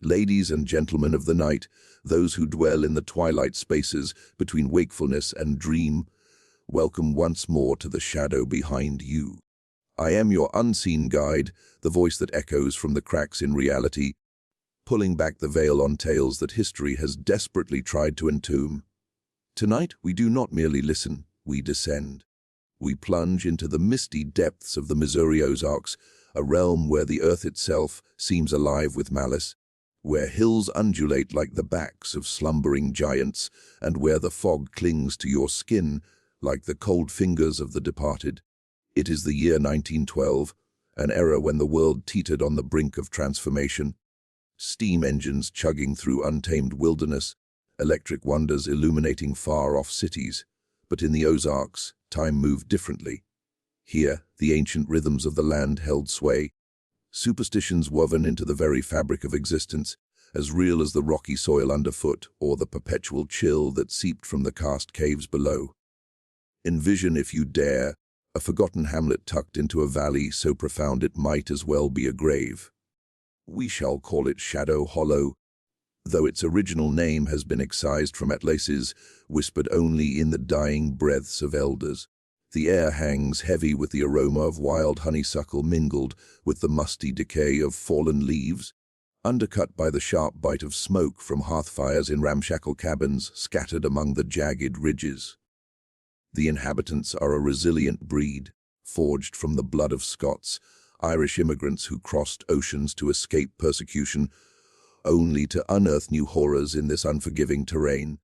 Ladies and gentlemen of the night, those who dwell in the twilight spaces between wakefulness and dream, welcome once more to the shadow behind you. I am your unseen guide, the voice that echoes from the cracks in reality, pulling back the veil on tales that history has desperately tried to entomb. Tonight, we do not merely listen, we descend. We plunge into the misty depths of the Missouri Ozarks, a realm where the earth itself seems alive with malice, where hills undulate like the backs of slumbering giants, and where the fog clings to your skin like the cold fingers of the departed. It is the year 1912, an era when the world teetered on the brink of transformation. Steam engines chugging through untamed wilderness, electric wonders illuminating far-off cities. But in the Ozarks, time moved differently. Here, the ancient rhythms of the land held sway, superstitions woven into the very fabric of existence, as real as the rocky soil underfoot or the perpetual chill that seeped from the karst caves below. Envision, if you dare, a forgotten hamlet tucked into a valley so profound it might as well be a grave. We shall call it Shadow Hollow, though its original name has been excised from Atlases, whispered only in the dying breaths of elders. The air hangs heavy with the aroma of wild honeysuckle mingled with the musty decay of fallen leaves, undercut by the sharp bite of smoke from hearth fires in ramshackle cabins scattered among the jagged ridges. The inhabitants are a resilient breed, forged from the blood of Scots, Irish immigrants who crossed oceans to escape persecution, only to unearth new horrors in this unforgiving terrain.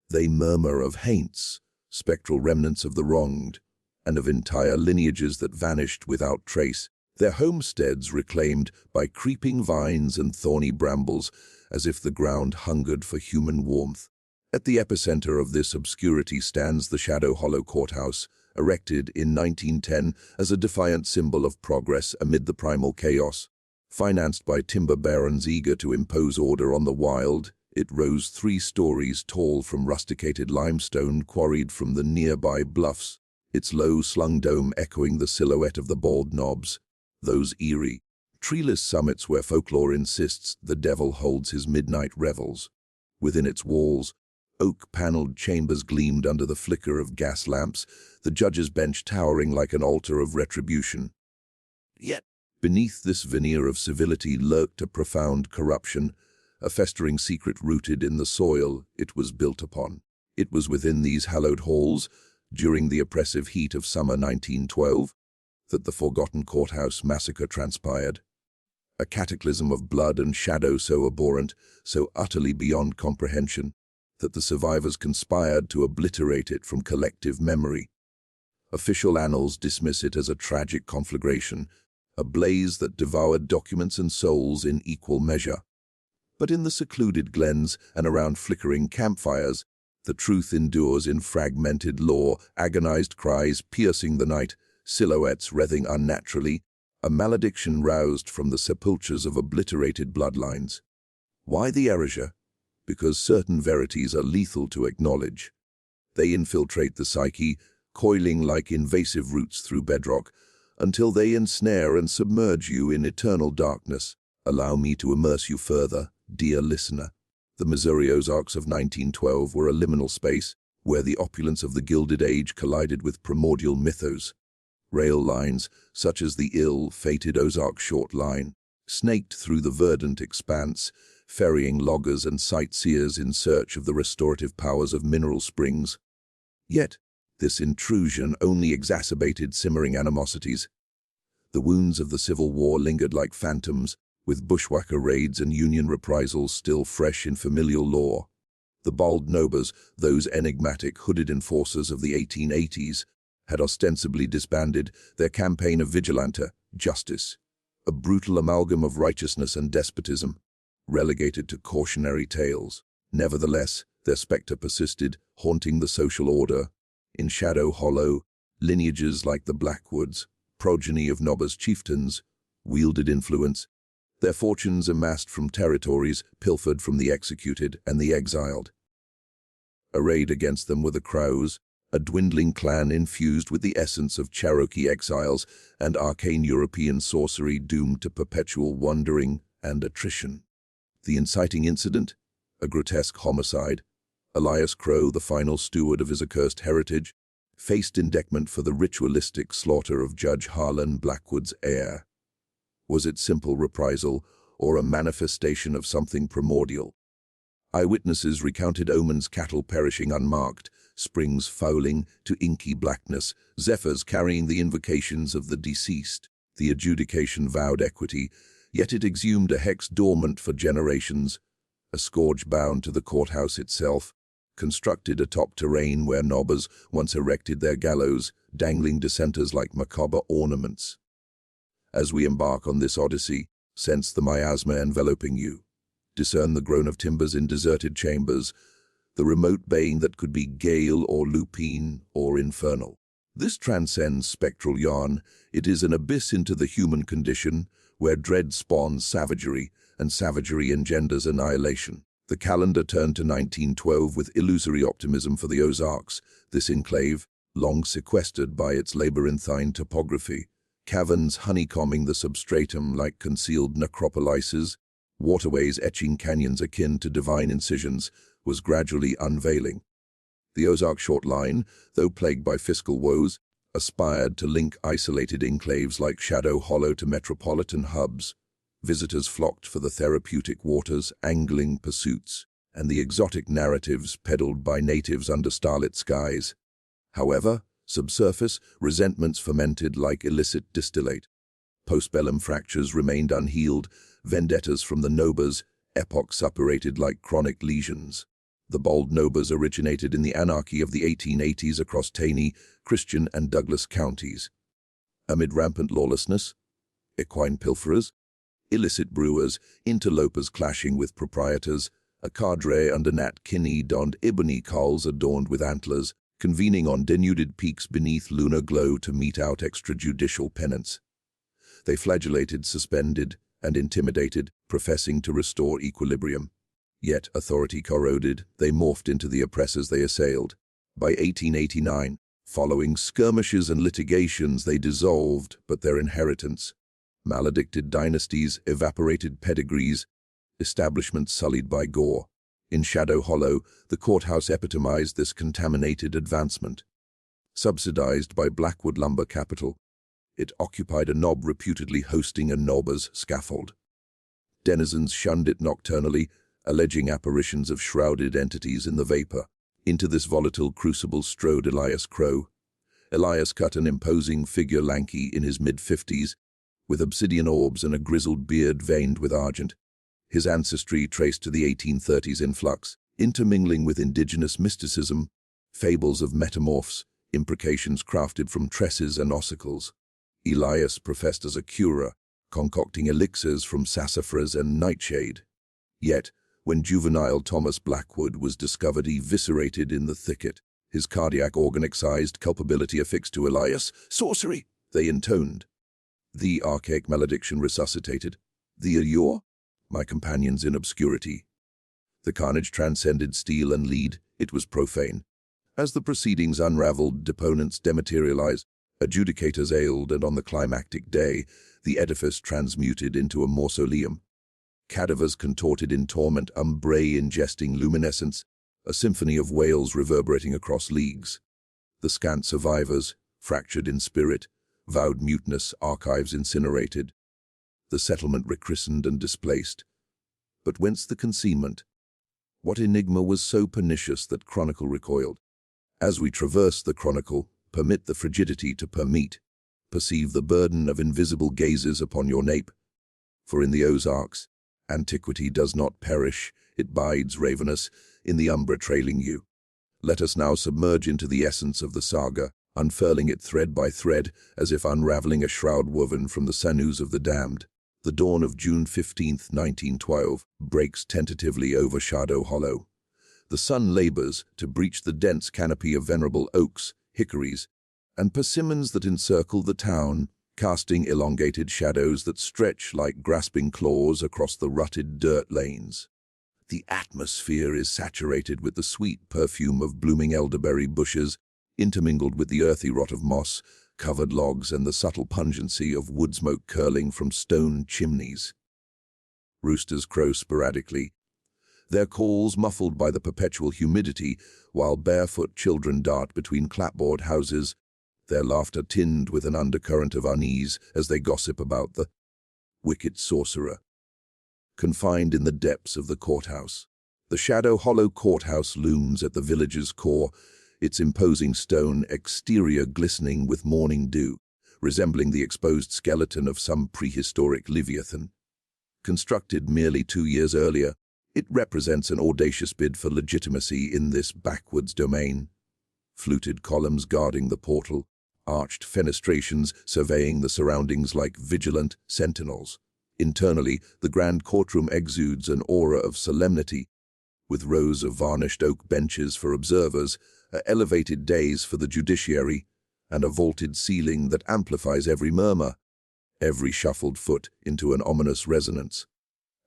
They murmur of haints, spectral remnants of the wronged, and of entire lineages that vanished without trace, their homesteads reclaimed by creeping vines and thorny brambles, as if the ground hungered for human warmth. At the epicenter of this obscurity stands the Shadow Hollow Courthouse, erected in 1910 as a defiant symbol of progress amid the primal chaos. Financed by timber barons eager to impose order on the wild, it rose 3 stories tall from rusticated limestone quarried from the nearby bluffs, its low slung dome echoing the silhouette of the bald knobs, those eerie, treeless summits where folklore insists the devil holds his midnight revels. Within its walls, oak-paneled chambers gleamed under the flicker of gas lamps, the judge's bench towering like an altar of retribution. Yet, beneath this veneer of civility lurked a profound corruption, a festering secret rooted in the soil it was built upon. It was within these hallowed halls, during the oppressive heat of summer 1912, that the forgotten Courthouse Massacre transpired. A cataclysm of blood and shadow so abhorrent, so utterly beyond comprehension, that the survivors conspired to obliterate it from collective memory. Official annals dismiss it as a tragic conflagration, a blaze that devoured documents and souls in equal measure. But in the secluded glens and around flickering campfires, the truth endures in fragmented lore, agonized cries piercing the night, silhouettes writhing unnaturally, a malediction roused from the sepulchres of obliterated bloodlines. Why the erasure? Because certain verities are lethal to acknowledge. They infiltrate the psyche, coiling like invasive roots through bedrock, until they ensnare and submerge you in eternal darkness. Allow me to immerse you further, dear listener. The Missouri Ozarks of 1912 were a liminal space where the opulence of the Gilded Age collided with primordial mythos. Rail lines, such as the ill-fated Ozark Short Line, snaked through the verdant expanse, ferrying loggers and sightseers in search of the restorative powers of mineral springs. Yet, this intrusion only exacerbated simmering animosities. The wounds of the Civil War lingered like phantoms, with bushwhacker raids and Union reprisals still fresh in familial lore. The Bald Nobers, those enigmatic hooded enforcers of the 1880s, had ostensibly disbanded their campaign of vigilante justice, a brutal amalgam of righteousness and despotism, relegated to cautionary tales. Nevertheless, their spectre persisted, haunting the social order. In Shadow Hollow, lineages like the Blackwoods, progeny of Nobbers chieftains, wielded influence, their fortunes amassed from territories pilfered from the executed and the exiled. Arrayed against them were the Crows, a dwindling clan infused with the essence of Cherokee exiles and arcane European sorcery doomed to perpetual wandering and attrition. The inciting incident? A grotesque homicide. Elias Crow, the final steward of his accursed heritage, faced indictment for the ritualistic slaughter of Judge Harlan Blackwood's heir. Was it simple reprisal, or a manifestation of something primordial? Eyewitnesses recounted Oman's cattle perishing unmarked, springs fouling to inky blackness, zephyrs carrying the invocations of the deceased. The adjudication vowed equity, yet it exhumed a hex dormant for generations, a scourge bound to the courthouse itself, constructed atop terrain where nobbers once erected their gallows, dangling dissenters like macabre ornaments. As we embark on this odyssey, sense the miasma enveloping you. Discern the groan of timbers in deserted chambers, the remote baying that could be gale or lupine or infernal. This transcends spectral yarn. It is an abyss into the human condition, where dread spawns savagery, and savagery engenders annihilation. The calendar turned to 1912 with illusory optimism for the Ozarks, this enclave, long sequestered by its labyrinthine topography. Caverns honeycombing the substratum like concealed necropolises, waterways etching canyons akin to divine incisions, was gradually unveiling. The Ozark Short Line, though plagued by fiscal woes, aspired to link isolated enclaves like Shadow Hollow to metropolitan hubs. Visitors flocked for the therapeutic waters, angling pursuits, and the exotic narratives peddled by natives under starlit skies. However, subsurface, resentments fermented like illicit distillate. Postbellum fractures remained unhealed, vendettas from the nobbers, epoch suppurated like chronic lesions. The bold nobbers originated in the anarchy of the 1880s across Taney, Christian, and Douglas counties. Amid rampant lawlessness, equine pilferers, illicit brewers, interlopers clashing with proprietors, a cadre under Nat Kinney donned ebony cowls adorned with antlers, convening on denuded peaks beneath lunar glow to mete out extrajudicial penance. They flagellated, suspended, and intimidated, professing to restore equilibrium. Yet, authority corroded, they morphed into the oppressors they assailed. By 1889, following skirmishes and litigations, they dissolved, but their inheritance. Maledicted dynasties, evaporated pedigrees, establishments sullied by gore. In Shadow Hollow, the courthouse epitomized this contaminated advancement. Subsidized by Blackwood lumber capital, it occupied a knob reputedly hosting a nobber's scaffold. Denizens shunned it nocturnally, alleging apparitions of shrouded entities in the vapor. Into this volatile crucible strode Elias Crow. Elias cut an imposing figure, lanky in his mid-50s, with obsidian orbs and a grizzled beard veined with argent. His ancestry traced to the 1830s influx, intermingling with indigenous mysticism, fables of metamorphs, imprecations crafted from tresses and ossicles. Elias professed as a curer, concocting elixirs from sassafras and nightshade. Yet, when juvenile Thomas Blackwood was discovered eviscerated in the thicket, his cardiac organ excised, culpability affixed to Elias. "Sorcery!" they intoned. The archaic malediction resuscitated. The allure? My companions in obscurity. The carnage transcended steel and lead. It was profane. As the proceedings unraveled, deponents dematerialized, adjudicators ailed, and on the climactic day, the edifice transmuted into a mausoleum. Cadavers contorted in torment, umbrae ingesting luminescence, a symphony of wails reverberating across leagues. The scant survivors, fractured in spirit, vowed mutinous, archives incinerated. The settlement rechristened and displaced. But whence the concealment? What enigma was so pernicious that chronicle recoiled? As we traverse the chronicle, permit the frigidity to permeate. Perceive the burden of invisible gazes upon your nape. For in the Ozarks, antiquity does not perish, it bides ravenous, in the umbra trailing you. Let us now submerge into the essence of the saga, unfurling it thread by thread, as if unraveling a shroud woven from the sinews of the damned. The dawn of June 15, 1912, breaks tentatively over Shadow Hollow. The sun labors to breach the dense canopy of venerable oaks, hickories, and persimmons that encircle the town, casting elongated shadows that stretch like grasping claws across the rutted dirt lanes. The atmosphere is saturated with the sweet perfume of blooming elderberry bushes, intermingled with the earthy rot of moss-covered logs and the subtle pungency of wood smoke curling from stone chimneys. Roosters crow sporadically, their calls muffled by the perpetual humidity, while barefoot children dart between clapboard houses, their laughter tinged with an undercurrent of unease as they gossip about the wicked sorcerer. Confined in the depths of the courthouse, the hollow courthouse looms at the village's core, its imposing stone exterior glistening with morning dew, resembling the exposed skeleton of some prehistoric leviathan. Constructed merely 2 years earlier, it represents an audacious bid for legitimacy in this backwoods domain. Fluted columns guarding the portal, arched fenestrations surveying the surroundings like vigilant sentinels. Internally, the grand courtroom exudes an aura of solemnity, with rows of varnished oak benches for observers, elevated dais for the judiciary, and a vaulted ceiling that amplifies every murmur, every shuffled foot into an ominous resonance.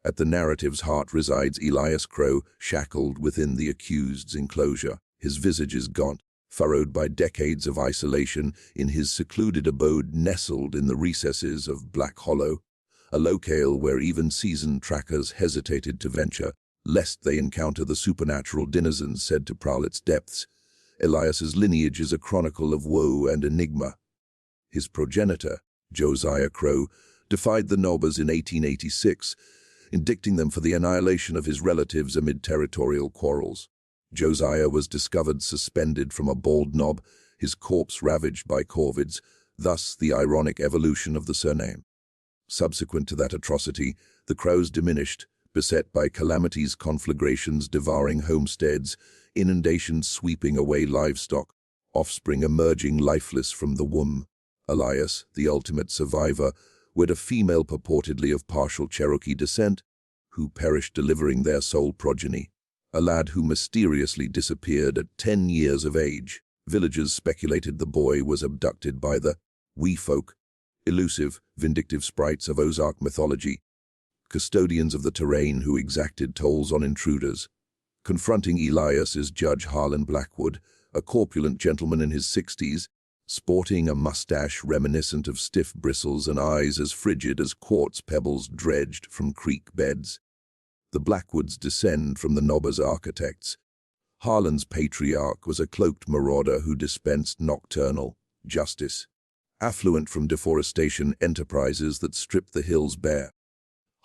At the narrative's heart resides Elias Crow, shackled within the accused's enclosure. His visage is gaunt, furrowed by decades of isolation in his secluded abode nestled in the recesses of Black Hollow, a locale where even seasoned trackers hesitated to venture, lest they encounter the supernatural denizens said to prowl its depths. Elias's lineage is a chronicle of woe and enigma. His progenitor, Josiah Crow, defied the Nobbers in 1886, indicting them for the annihilation of his relatives amid territorial quarrels. Josiah was discovered suspended from a bald knob, his corpse ravaged by corvids, thus the ironic evolution of the surname. Subsequent to that atrocity, the Crows diminished, beset by calamities, conflagrations devouring homesteads, inundations sweeping away livestock, offspring emerging lifeless from the womb. Elias, the ultimate survivor, wed a female purportedly of partial Cherokee descent, who perished delivering their sole progeny, a lad who mysteriously disappeared at 10 years of age. Villagers speculated the boy was abducted by the wee folk, elusive, vindictive sprites of Ozark mythology, custodians of the terrain who exacted tolls on intruders. Confronting Elias is Judge Harlan Blackwood, a corpulent gentleman in his 60s, sporting a mustache reminiscent of stiff bristles and eyes as frigid as quartz pebbles dredged from creek beds. The Blackwoods descend from the Nobbers architects. Harlan's patriarch was a cloaked marauder who dispensed nocturnal justice, affluent from deforestation enterprises that stripped the hills bare.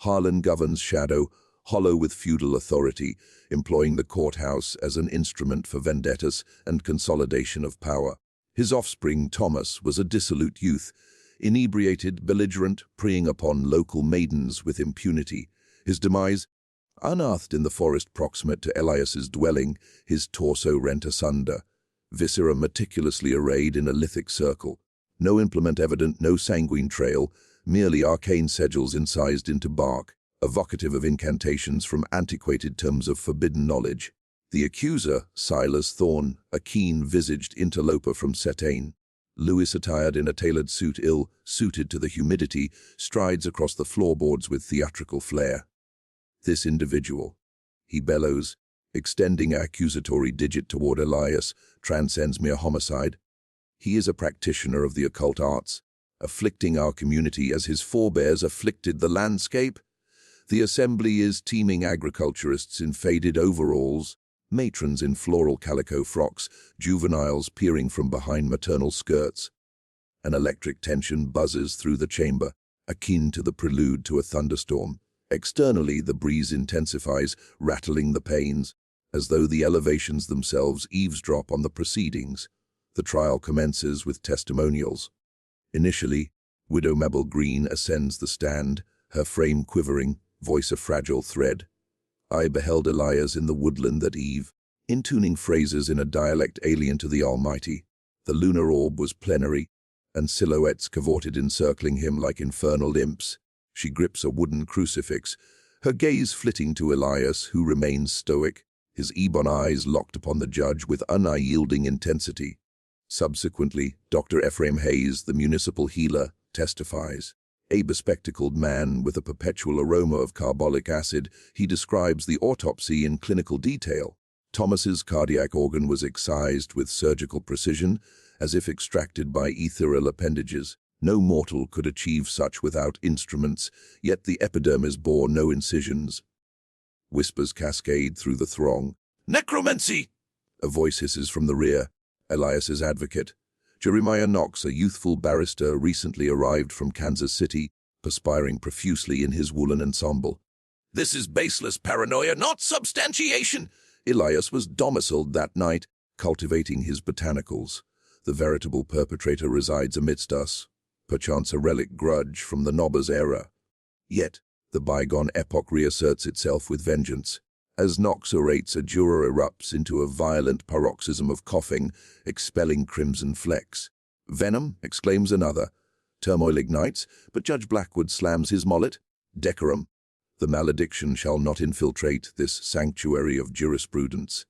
Harlan governs Shadow Hollow with feudal authority, employing the courthouse as an instrument for vendettas and consolidation of power. His offspring, Thomas, was a dissolute youth, inebriated, belligerent, preying upon local maidens with impunity. His demise, unearthed in the forest proximate to Elias's dwelling, his torso rent asunder, viscera meticulously arrayed in a lithic circle. No implement evident, no sanguine trail, merely arcane sigils incised into bark, evocative of incantations from antiquated tomes of forbidden knowledge. The accuser, Silas Thorne, a keen-visaged interloper from Setane, Lewis attired in a tailored suit ill-suited to the humidity, strides across the floorboards with theatrical flair. This individual, he bellows, extending an accusatory digit toward Elias, transcends mere homicide. He is a practitioner of the occult arts, afflicting our community as his forebears afflicted the landscape. The assembly is teeming agriculturists in faded overalls, matrons in floral calico frocks, juveniles peering from behind maternal skirts. An electric tension buzzes through the chamber, akin to the prelude to a thunderstorm. Externally, the breeze intensifies, rattling the panes, as though the elevations themselves eavesdrop on the proceedings. The trial commences with testimonials. Initially, Widow Mabel Green ascends the stand, her frame quivering, voice a fragile thread. I beheld Elias in the woodland that eve, intuning phrases in a dialect alien to the Almighty. The lunar orb was plenary, and silhouettes cavorted encircling him like infernal imps. She grips a wooden crucifix, her gaze flitting to Elias, who remains stoic, his ebon eyes locked upon the judge with unyielding intensity. Subsequently, Dr. Ephraim Hayes, the municipal healer, testifies. A bespectacled man with a perpetual aroma of carbolic acid, he describes the autopsy in clinical detail. Thomas's cardiac organ was excised with surgical precision, as if extracted by ethereal appendages. No mortal could achieve such without instruments, yet the epidermis bore no incisions. Whispers cascade through the throng. "Necromancy!" A voice hisses from the rear. Elias's advocate. Jeremiah Knox, a youthful barrister recently arrived from Kansas City, perspiring profusely in his woolen ensemble. "This is baseless paranoia, not substantiation." Elias was domiciled that night, cultivating his botanicals. The veritable perpetrator resides amidst us, perchance a relic grudge from the Nobbers era. Yet, the bygone epoch reasserts itself with vengeance. As Knox orates, a juror erupts into a violent paroxysm of coughing, expelling crimson flecks. "Venom!" exclaims another. Turmoil ignites, but Judge Blackwood slams his mallet. "Decorum! The malediction shall not infiltrate this sanctuary of jurisprudence."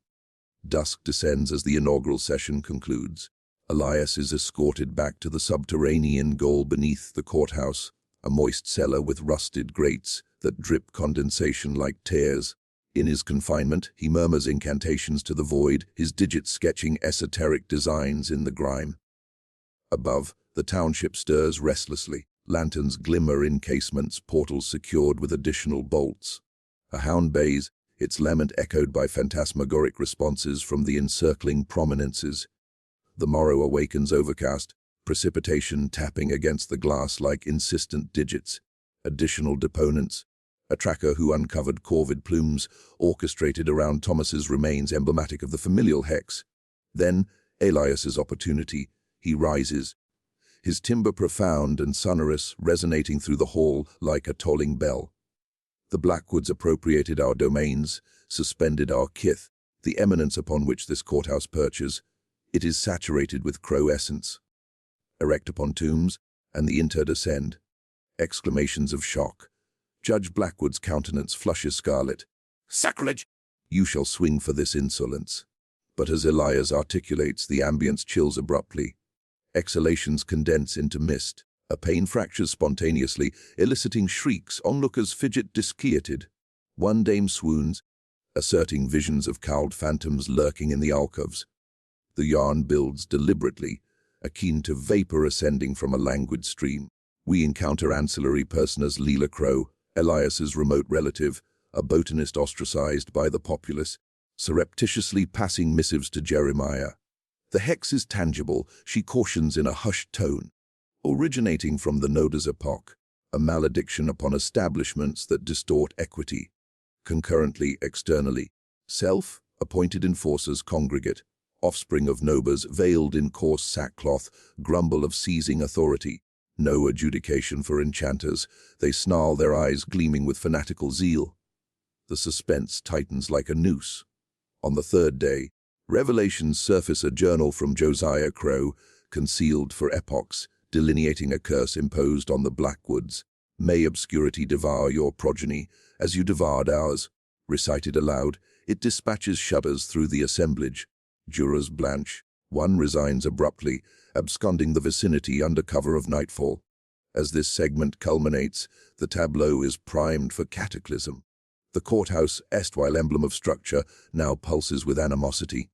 Dusk descends as the inaugural session concludes. Elias is escorted back to the subterranean goal beneath the courthouse, a moist cellar with rusted grates that drip condensation like tears. In his confinement, he murmurs incantations to the void, his digits sketching esoteric designs in the grime. Above, the township stirs restlessly. Lanterns glimmer in casements, portals secured with additional bolts. A hound bays, its lament echoed by phantasmagoric responses from the encircling prominences. The morrow awakens overcast, precipitation tapping against the glass like insistent digits. Additional deponents. A tracker who uncovered corvid plumes orchestrated around Thomas's remains, emblematic of the familial hex. Then, Elias's opportunity. He rises, his timbre profound and sonorous, resonating through the hall like a tolling bell. "The Blackwoods appropriated our domains, suspended our kith, the eminence upon which this courthouse perches. It is saturated with crow essence. Erect upon tombs, and the interred ascend." Exclamations of shock. Judge Blackwood's countenance flushes scarlet. "Sacrilege! You shall swing for this insolence." But as Elias articulates, the ambience chills abruptly. Exhalations condense into mist. A pane fractures spontaneously, eliciting shrieks. Onlookers fidget disquieted. One dame swoons, asserting visions of cowled phantoms lurking in the alcoves. The yarn builds deliberately, akin to vapor ascending from a languid stream. We encounter ancillary personas Leela Crow, Elias's remote relative, a botanist ostracized by the populace, surreptitiously passing missives to Jeremiah. The hex is tangible, she cautions in a hushed tone, originating from the Noda's epoch, a malediction upon establishments that distort equity. Concurrently, externally, self-appointed enforcers congregate, offspring of Nobas veiled in coarse sackcloth, grumble of seizing authority. No adjudication for enchanters, they snarl, their eyes gleaming with fanatical zeal. The suspense tightens like a noose. On the third day, revelations surface: a journal from Josiah Crow, concealed for epochs, delineating a curse imposed on the Blackwoods. "May obscurity devour your progeny, as you devoured ours." Recited aloud, it dispatches shudders through the assemblage. Jurors blanch. One resigns abruptly, absconding the vicinity under cover of nightfall. As this segment culminates, the tableau is primed for cataclysm. The courthouse, erstwhile emblem of structure, now pulses with animosity.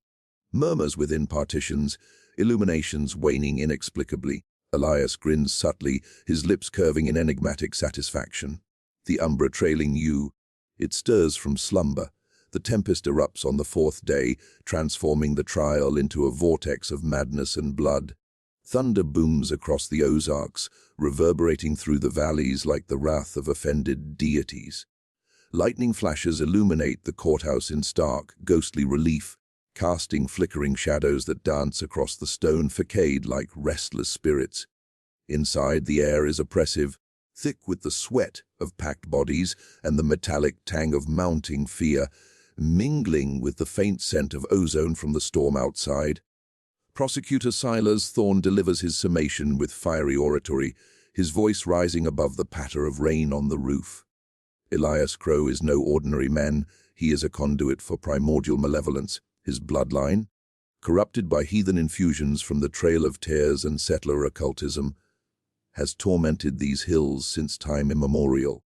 Murmurs within partitions, illuminations waning inexplicably. Elias grins subtly, his lips curving in enigmatic satisfaction. The umbra trailing you. It stirs from slumber. The tempest erupts on the fourth day, transforming the trial into a vortex of madness and blood. Thunder booms across the Ozarks, reverberating through the valleys like the wrath of offended deities. Lightning flashes illuminate the courthouse in stark, ghostly relief, casting flickering shadows that dance across the stone facade like restless spirits. Inside, the air is oppressive, thick with the sweat of packed bodies and the metallic tang of mounting fear, mingling with the faint scent of ozone from the storm outside. Prosecutor Silas Thorne delivers his summation with fiery oratory, his voice rising above the patter of rain on the roof. Elias Crow is no ordinary man. He is a conduit for primordial malevolence. His bloodline, corrupted by heathen infusions from the Trail of Tears and settler occultism, has tormented these hills since time immemorial.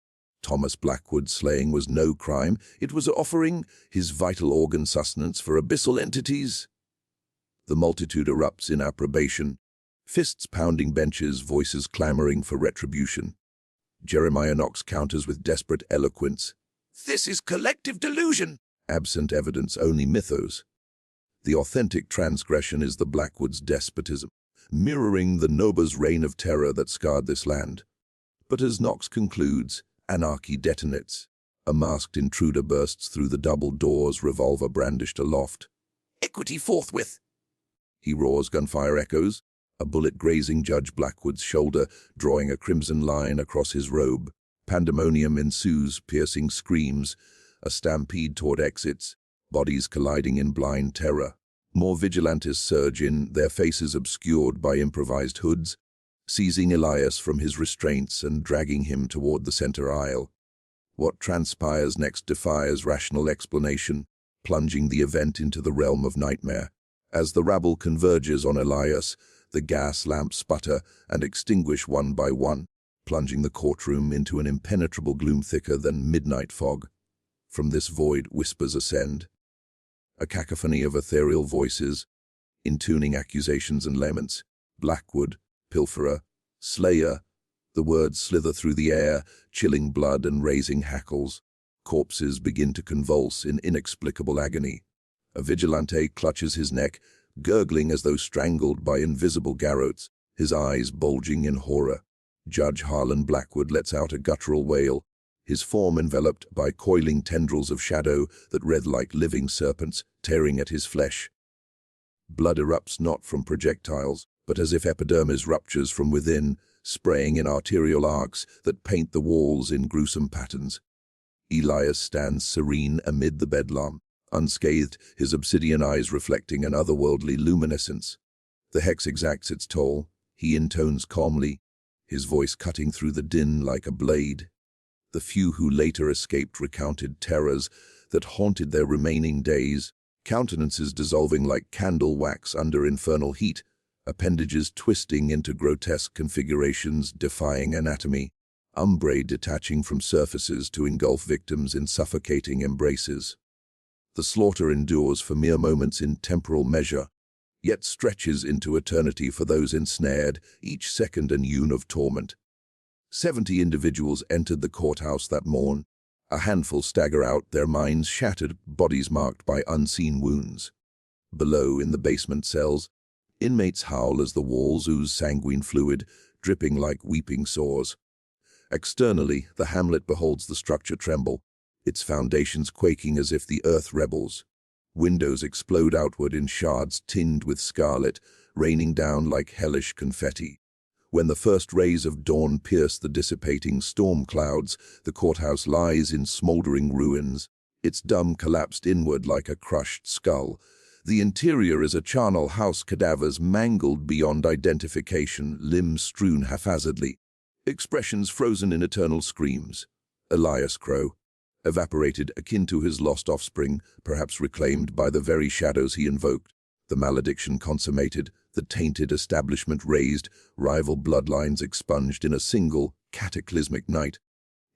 Thomas Blackwood's slaying was no crime. It was offering his vital organ sustenance for abyssal entities. The multitude erupts in approbation. Fists pounding benches, voices clamoring for retribution. Jeremiah Knox counters with desperate eloquence. "This is collective delusion." Absent evidence, only mythos. The authentic transgression is the Blackwood's despotism, mirroring the Noba's reign of terror that scarred this land. But as Knox concludes, anarchy detonates. A masked intruder bursts through the double doors, revolver brandished aloft. "Equity forthwith!" he roars. Gunfire echoes, a bullet grazing Judge Blackwood's shoulder, drawing a crimson line across his robe. Pandemonium ensues, piercing screams, a stampede toward exits, bodies colliding in blind terror. More vigilantes surge in, their faces obscured by improvised hoods, seizing Elias from his restraints and dragging him toward the center aisle. What transpires next defies rational explanation, plunging the event into the realm of nightmare. As the rabble converges on Elias, the gas lamps sputter and extinguish one by one, plunging the courtroom into an impenetrable gloom thicker than midnight fog. From this void, whispers ascend, a cacophony of ethereal voices, intuning accusations and laments. Blackwood, pilferer, slayer. The words slither through the air, chilling blood and raising hackles. Corpses begin to convulse in inexplicable agony. A vigilante clutches his neck, gurgling as though strangled by invisible garrotes, his eyes bulging in horror. Judge Harlan Blackwood lets out a guttural wail, his form enveloped by coiling tendrils of shadow that writhe like living serpents, tearing at his flesh. Blood erupts not from projectiles, but as if epidermis ruptures from within, spraying in arterial arcs that paint the walls in gruesome patterns. Elias stands serene amid the bedlam, unscathed, his obsidian eyes reflecting an otherworldly luminescence. The hex exacts its toll. He intones calmly, his voice cutting through the din like a blade. The few who later escaped recounted terrors that haunted their remaining days, countenances dissolving like candle wax under infernal heat, appendages twisting into grotesque configurations defying anatomy, umbrae detaching from surfaces to engulf victims in suffocating embraces. The slaughter endures for mere moments in temporal measure, yet stretches into eternity for those ensnared, each second an eon of torment. 70 individuals entered the courthouse that morn. A handful stagger out, their minds shattered, bodies marked by unseen wounds. Below, in the basement cells, inmates howl as the walls ooze sanguine fluid, dripping like weeping sores. Externally, the hamlet beholds the structure tremble, its foundations quaking as if the earth rebels. Windows explode outward in shards tinged with scarlet, raining down like hellish confetti. When the first rays of dawn pierce the dissipating storm clouds, the courthouse lies in smoldering ruins, its dome collapsed inward like a crushed skull. The interior is a charnel house, cadavers mangled beyond identification, limbs strewn haphazardly, expressions frozen in eternal screams. Elias Crow, evaporated akin to his lost offspring, perhaps reclaimed by the very shadows he invoked. The malediction consummated, the tainted establishment razed, rival bloodlines expunged in a single, cataclysmic night.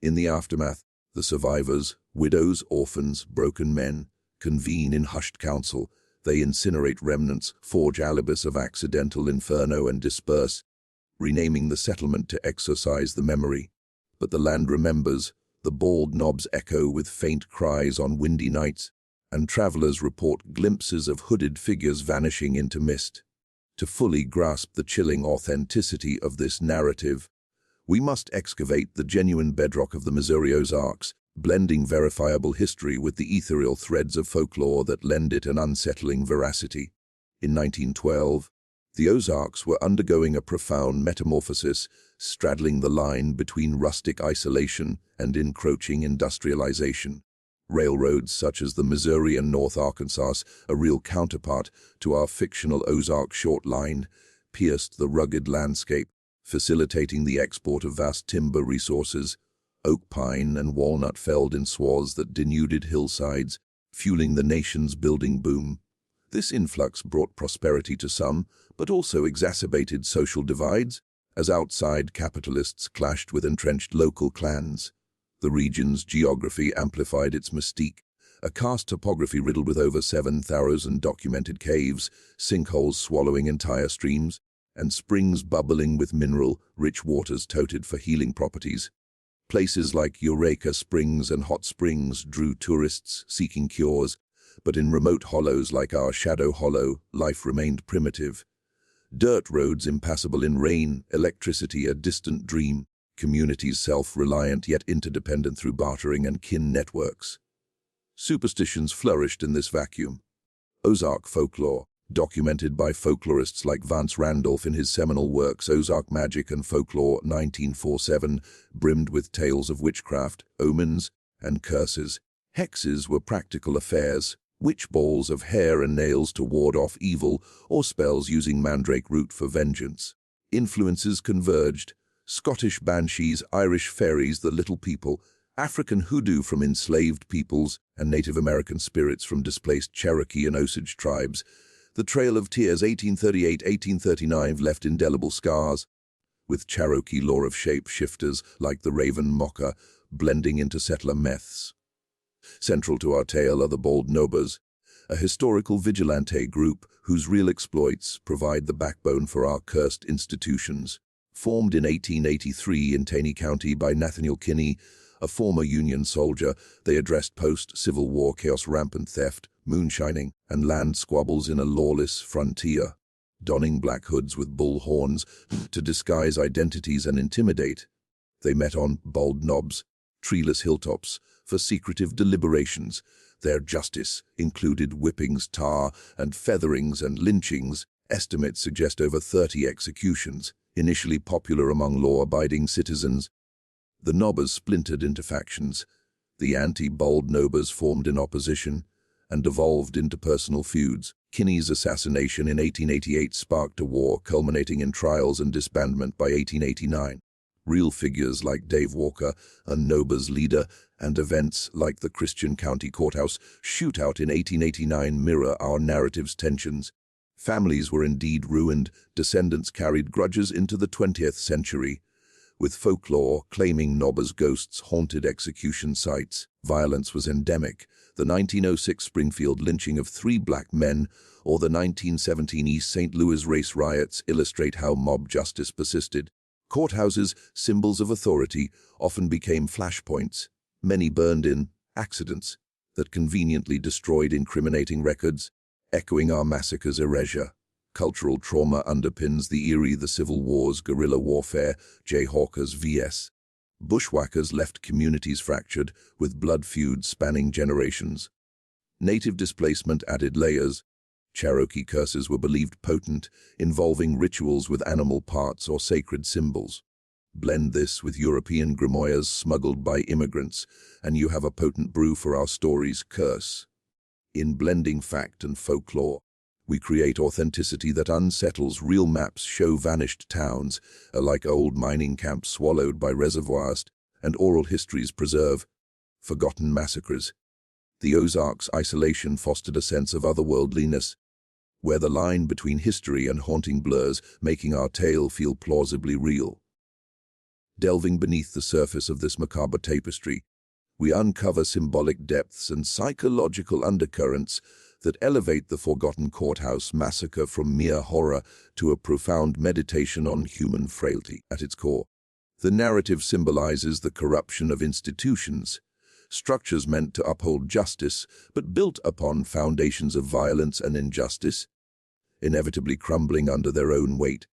In the aftermath, the survivors, widows, orphans, broken men, convene in hushed council. They incinerate remnants, forge alibis of accidental inferno and disperse, renaming the settlement to exorcise the memory. But the land remembers. The bald knobs echo with faint cries on windy nights, and travelers report glimpses of hooded figures vanishing into mist. To fully grasp the chilling authenticity of this narrative, we must excavate the genuine bedrock of the Missouri Ozarks, blending verifiable history with the ethereal threads of folklore that lend it an unsettling veracity. In 1912, the Ozarks were undergoing a profound metamorphosis, straddling the line between rustic isolation and encroaching industrialization. Railroads such as the Missouri and North Arkansas, a real counterpart to our fictional Ozark short line, pierced the rugged landscape, facilitating the export of vast timber resources, oak, pine, and walnut felled in swaths that denuded hillsides, fueling the nation's building boom. This influx brought prosperity to some, but also exacerbated social divides, as outside capitalists clashed with entrenched local clans. The region's geography amplified its mystique, a karst topography riddled with over 7,000 documented caves, sinkholes swallowing entire streams, and springs bubbling with mineral-rich waters touted for healing properties. Places like Eureka Springs and Hot Springs drew tourists seeking cures, but in remote hollows like our Shadow Hollow, life remained primitive. Dirt roads impassable in rain, electricity a distant dream, communities self-reliant yet interdependent through bartering and kin networks. Superstitions flourished in this vacuum. Ozark folklore, documented by folklorists like Vance Randolph in his seminal works Ozark Magic and Folklore 1947, brimmed with tales of witchcraft, omens, and curses. Hexes were practical affairs, witch balls of hair and nails to ward off evil, or spells using mandrake root for vengeance. Influences converged: Scottish banshees, Irish fairies, the little people, African hoodoo from enslaved peoples, and Native American spirits from displaced Cherokee and Osage tribes. The Trail of Tears 1838-1839 left indelible scars, with Cherokee lore of shape-shifters like the Raven Mocker blending into settler myths. Central to our tale are the Bald Nobas, a historical vigilante group whose real exploits provide the backbone for our cursed institutions. Formed in 1883 in Taney County by Nathaniel Kinney, a former Union soldier, they addressed post-Civil War chaos, rampant theft, moonshining, and land squabbles in a lawless frontier. Donning black hoods with bull horns to disguise identities and intimidate, they met on bald knobs, treeless hilltops, for secretive deliberations. Their justice included whippings, tar, and featherings and lynchings. Estimates suggest over 30 executions, initially popular among law-abiding citizens. The Nobbers splintered into factions. The anti-Bald Nobas formed in opposition and devolved into personal feuds. Kinney's assassination in 1888 sparked a war culminating in trials and disbandment by 1889. Real figures like Dave Walker, a Nobas leader, and events like the Christian County Courthouse shootout in 1889 mirror our narrative's tensions. Families were indeed ruined, descendants carried grudges into the 20th century, with folklore claiming Nobas ghosts haunted execution sites. Violence was endemic. The 1906 Springfield lynching of 3 black men or the 1917 East St. Louis race riots illustrate how mob justice persisted. Courthouses, symbols of authority, often became flashpoints. Many burned in accidents that conveniently destroyed incriminating records, echoing our massacre's erasure. Cultural trauma underpins the eerie the Civil War's guerrilla warfare, Jayhawkers vs. Bushwhackers left communities fractured, with blood feuds spanning generations. Native displacement added layers. Cherokee curses were believed potent, involving rituals with animal parts or sacred symbols. Blend this with European grimoires smuggled by immigrants, and you have a potent brew for our story's curse. In blending fact and folklore, we create authenticity that unsettles. Real maps show vanished towns, like old mining camps swallowed by reservoirs, and oral histories preserve forgotten massacres. The Ozarks' isolation fostered a sense of otherworldliness, where the line between history and haunting blurs, making our tale feel plausibly real. Delving beneath the surface of this macabre tapestry, we uncover symbolic depths and psychological undercurrents that elevate the forgotten Courthouse Massacre from mere horror to a profound meditation on human frailty. At its core, the narrative symbolizes the corruption of institutions, structures meant to uphold justice, but built upon foundations of violence and injustice, inevitably crumbling under their own weight.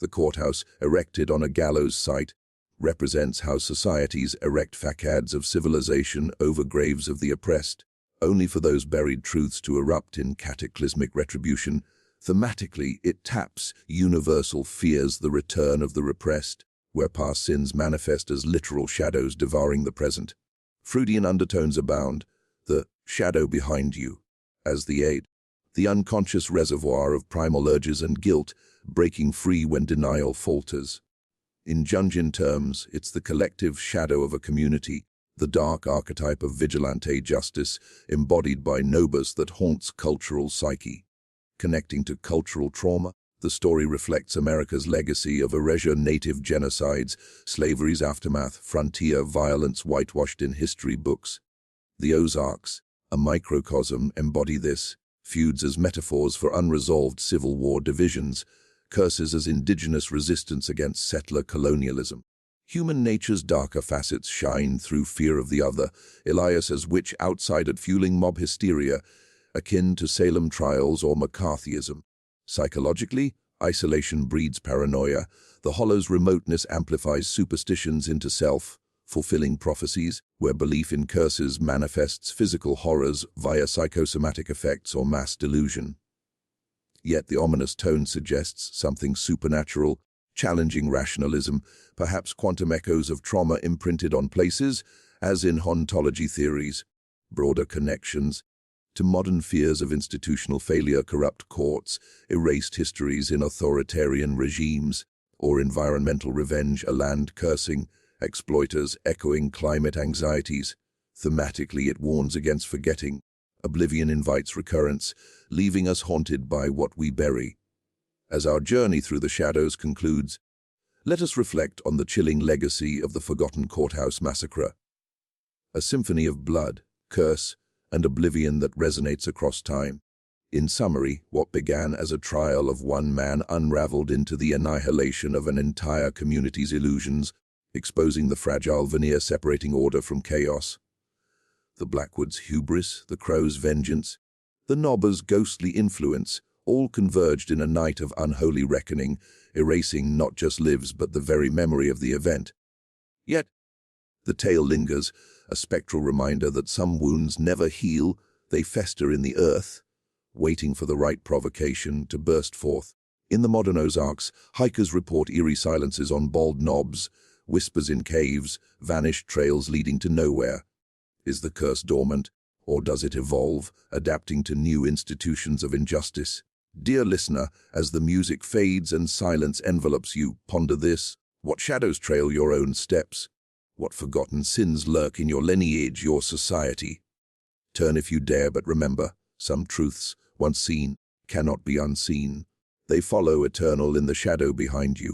The courthouse, erected on a gallows site, represents how societies erect facades of civilization over graves of the oppressed, only for those buried truths to erupt in cataclysmic retribution. Thematically, it taps universal fears, the return of the repressed, where past sins manifest as literal shadows devouring the present. Freudian undertones abound, the shadow behind you, as the aid, the unconscious reservoir of primal urges and guilt, breaking free when denial falters. In Jungian terms, it's the collective shadow of a community, the dark archetype of vigilante justice embodied by Nobas that haunts cultural psyche. Connecting to cultural trauma, the story reflects America's legacy of erasure, native genocides, slavery's aftermath, frontier violence whitewashed in history books. The Ozarks, a microcosm, embody this, feuds as metaphors for unresolved Civil War divisions, curses as indigenous resistance against settler colonialism. Human nature's darker facets shine through fear of the other, Elias as witch outsider fueling mob hysteria, akin to Salem trials or McCarthyism. Psychologically, isolation breeds paranoia. The Hollow's remoteness amplifies superstitions into self-fulfilling prophecies, where belief in curses manifests physical horrors via psychosomatic effects or mass delusion. Yet the ominous tone suggests something supernatural, challenging rationalism, perhaps quantum echoes of trauma imprinted on places, as in hauntology theories, broader connections to modern fears of institutional failure, corrupt courts, erased histories in authoritarian regimes, or environmental revenge, a land cursing, exploiters echoing climate anxieties. Thematically, it warns against forgetting. Oblivion invites recurrence, leaving us haunted by what we bury. As our journey through the shadows concludes, let us reflect on the chilling legacy of the forgotten Courthouse Massacre, a symphony of blood, curse, and oblivion that resonates across time. In summary, what began as a trial of one man unraveled into the annihilation of an entire community's illusions, exposing the fragile veneer separating order from chaos. The Blackwood's hubris, the Crow's vengeance, the Nobber's ghostly influence, all converged in a night of unholy reckoning, erasing not just lives but the very memory of the event. Yet, the tale lingers, a spectral reminder that some wounds never heal, they fester in the earth, waiting for the right provocation to burst forth. In the modern Ozarks, hikers report eerie silences on bald knobs, whispers in caves, vanished trails leading to nowhere. Is the curse dormant, or does it evolve, adapting to new institutions of injustice? Dear listener, as the music fades and silence envelops you, ponder this. What shadows trail your own steps? What forgotten sins lurk in your lineage, your society? Turn if you dare, but remember, some truths, once seen, cannot be unseen. They follow eternal in the shadow behind you.